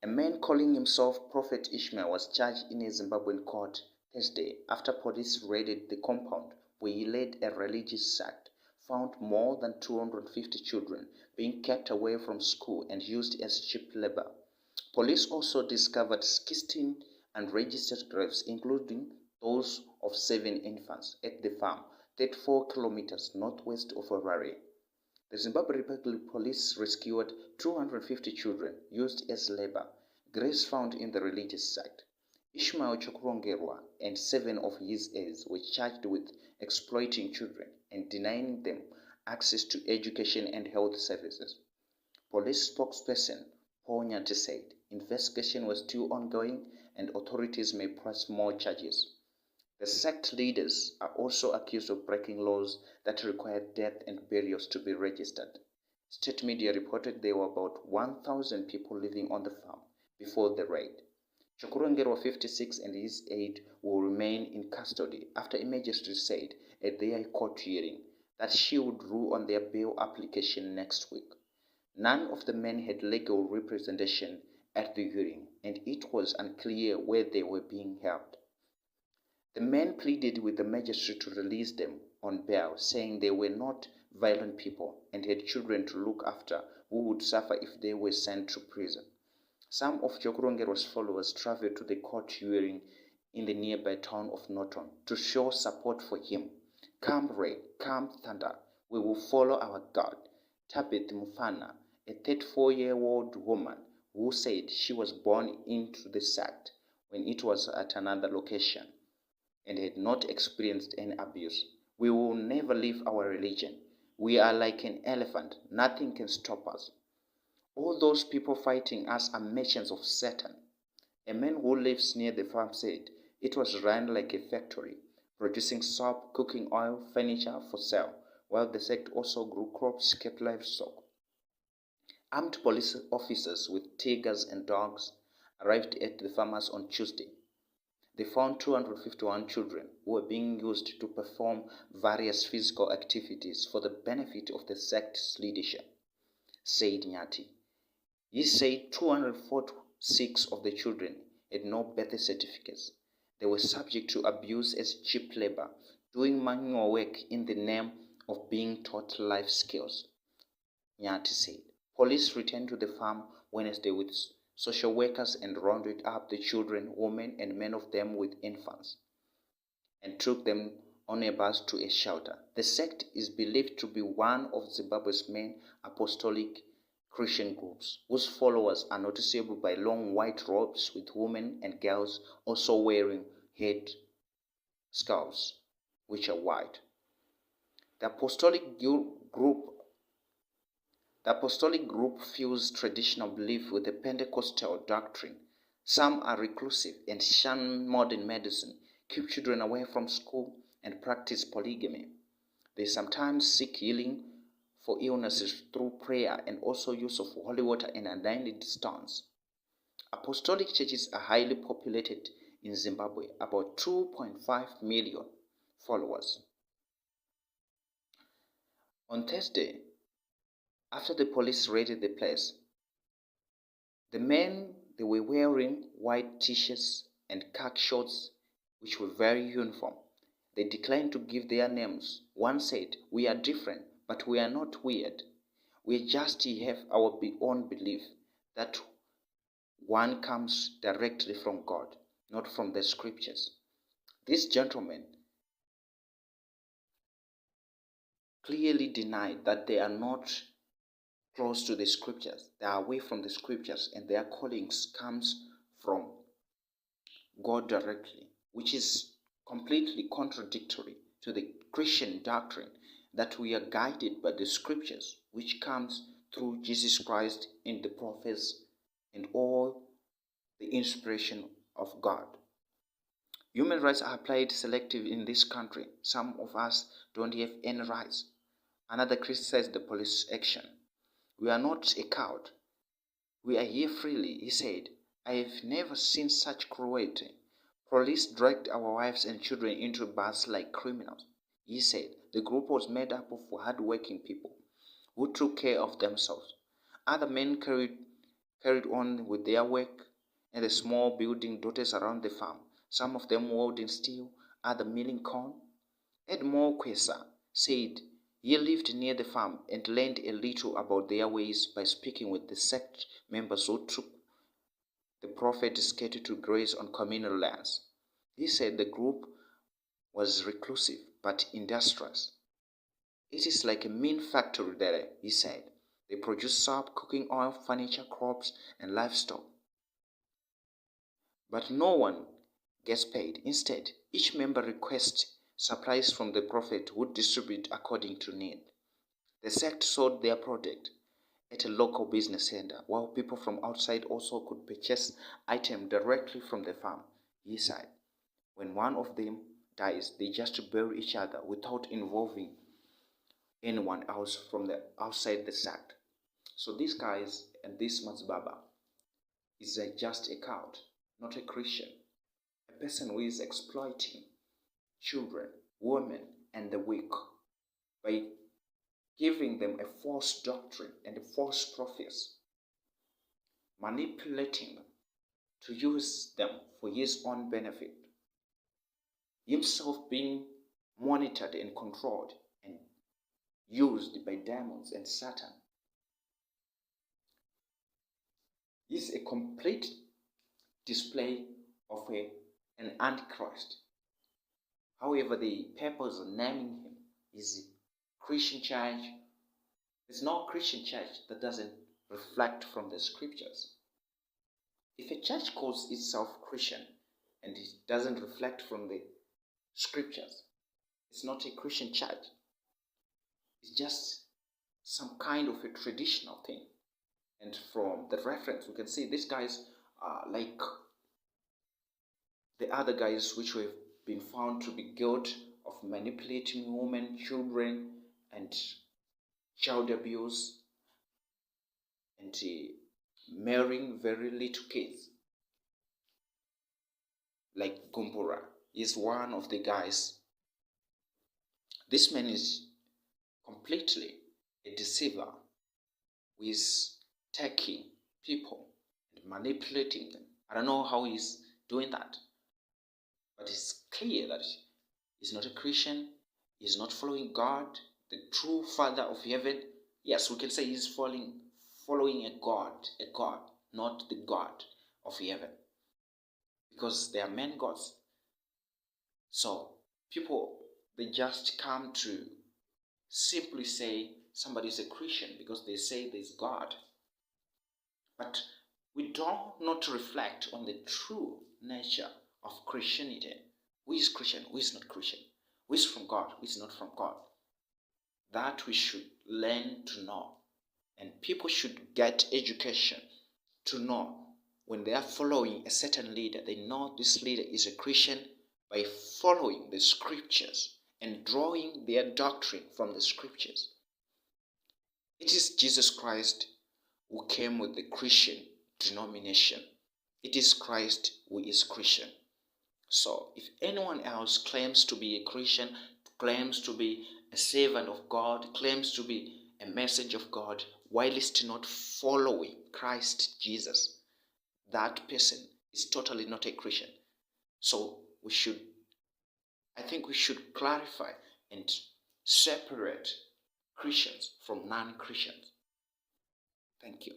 A man calling himself Prophet Ishmael was charged in a Zimbabwean court Thursday after police raided the compound where he led a religious sect, found more than 250 children being kept away from school and used as cheap labor. Police also discovered 16 unregistered graves, including those of 7 infants, at the farm, 34 kilometers northwest of Harare. The Zimbabwe Republic Police rescued 250 children used as labor, graves found in the religious sect. Ishmael Chokurongerwa and 7 of his aides were charged with exploiting children and denying them access to education and health services. Police spokesperson Paul Nyathi said investigation was still ongoing and authorities may press more charges. The sect leaders are also accused of breaking laws that require death and burials to be registered. State media reported there were about 1,000 people living on the farm before the raid. Chokurongerwa, 56, and his aide will remain in custody after a magistrate said at their court hearing that she would rule on their bail application next week. None of the men had legal representation at the hearing, and it was unclear where they were being held. The men pleaded with the magistrate to release them on bail, saying they were not violent people and had children to look after who would suffer if they were sent to prison. Some of Chokurongerwa's followers traveled to the court hearing in the nearby town of Norton to show support for him. Come rain, come thunder, we will follow our God. Tabith Mufana, a 34-year-old woman who said she was born into the sect when it was at another location and had not experienced any abuse. We will never leave our religion. We are like an elephant. Nothing can stop us. All those people fighting us are merchants of Satan. A man who lives near the farm said it was run like a factory, producing soap, cooking oil, furniture for sale, while the sect also grew crops, kept livestock. Armed police officers with tigers and dogs arrived at the farmers on Tuesday. They found 251 children who were being used to perform various physical activities for the benefit of the sect's leadership, said Nyathi. He said 246 of the children had no birth certificates. They were subject to abuse as cheap labor, doing manual work in the name of being taught life skills, Nyathi said. Police returned to the farm Wednesday with social workers and rounded up the children, women, and men of them with infants, and took them on a bus to a shelter. The sect is believed to be one of Zimbabwe's main Apostolic Christian groups, whose followers are noticeable by long white robes, with women and girls also wearing head scarves, which are white. The Apostolic group fuse traditional belief with the Pentecostal doctrine. Some are reclusive and shun modern medicine, keep children away from school, and practice polygamy. They sometimes seek healing for illnesses through prayer and also use of holy water and anointed stones. Apostolic churches are highly populated in Zimbabwe, about 2.5 million followers. On Thursday, after the police raided the place, the men, they were wearing white t-shirts and khaki shorts, which were very uniform. They declined to give their names. One said, "We are different, but we are not weird. We just have our own belief that one comes directly from God, not from the scriptures." These gentlemen clearly denied that they are not close to the scriptures. They are away from the scriptures, and their callings comes from God directly, which is completely contradictory to the Christian doctrine that we are guided by the scriptures, which comes through Jesus Christ and the prophets and all the inspiration of God. Human rights are applied selectively in this country. Some of us don't have any rights. Another criticized the police action. "We are not a coward. We are here freely," he said. "I have never seen such cruelty. Police dragged our wives and children into bars like criminals," he said. The group was made up of hard-working people who took care of themselves. Other men carried carried on with their work in the small building dotted around the farm. Some of them wielding steel, others milling corn. Edmore Kwesa said he lived near the farm and learned a little about their ways by speaking with the sect members who took the prophet's cattle to graze on communal lands. He said the group was reclusive but industrious. It is like a mean factory there, he said. They produce soap, cooking oil, furniture, crops, and livestock. But no one gets paid. Instead, each member requests supplies from the prophet who distribute according to need. The sect sold their product at a local business center, while people from outside also could purchase items directly from the farm. He said, when one of them dies, they just bury each other without involving anyone else from the outside the sect. So these guys and this Madzibaba is just a cult, not a Christian. A person who is exploiting children, women, and the weak by giving them a false doctrine and a false prophecy, manipulating them to use them for his own benefit, himself being monitored and controlled and used by demons and Satan. Is a complete display of an antichrist. However, the purpose of naming him is Christian church. There's no Christian church that doesn't reflect from the scriptures. If a church calls itself Christian and it doesn't reflect from the scriptures, it's not a Christian church. It's just some kind of a traditional thing. And from the reference, we can see these guys are like the other guys which have been found to be guilty of manipulating women, children, and child abuse, and marrying very little kids. Like Gumbura is one of the guys. This man is completely a deceiver who is taking people and manipulating them. I don't know how he's doing that, but it's clear that he's not a Christian. He's not following God, the true Father of heaven. Yes, we can say he's following a God, not the God of heaven, because they are men gods. So people, they just come to simply say somebody is a Christian because they say there's God. But we do not reflect on the true nature of Christianity. Who is Christian? Who is not Christian? Who is from God? Who is not from God? That we should learn to know. And people should get education to know when they are following a certain leader, they know this leader is a Christian by following the scriptures and drawing their doctrine from the scriptures. It is Jesus Christ who came with the Christian denomination. It is Christ who is Christian. So if anyone else claims to be a Christian, claims to be a servant of God, claims to be a messenger of God, whilst not following Christ Jesus, that person is totally not a Christian. So I think we should clarify and separate Christians from non-Christians. Thank you.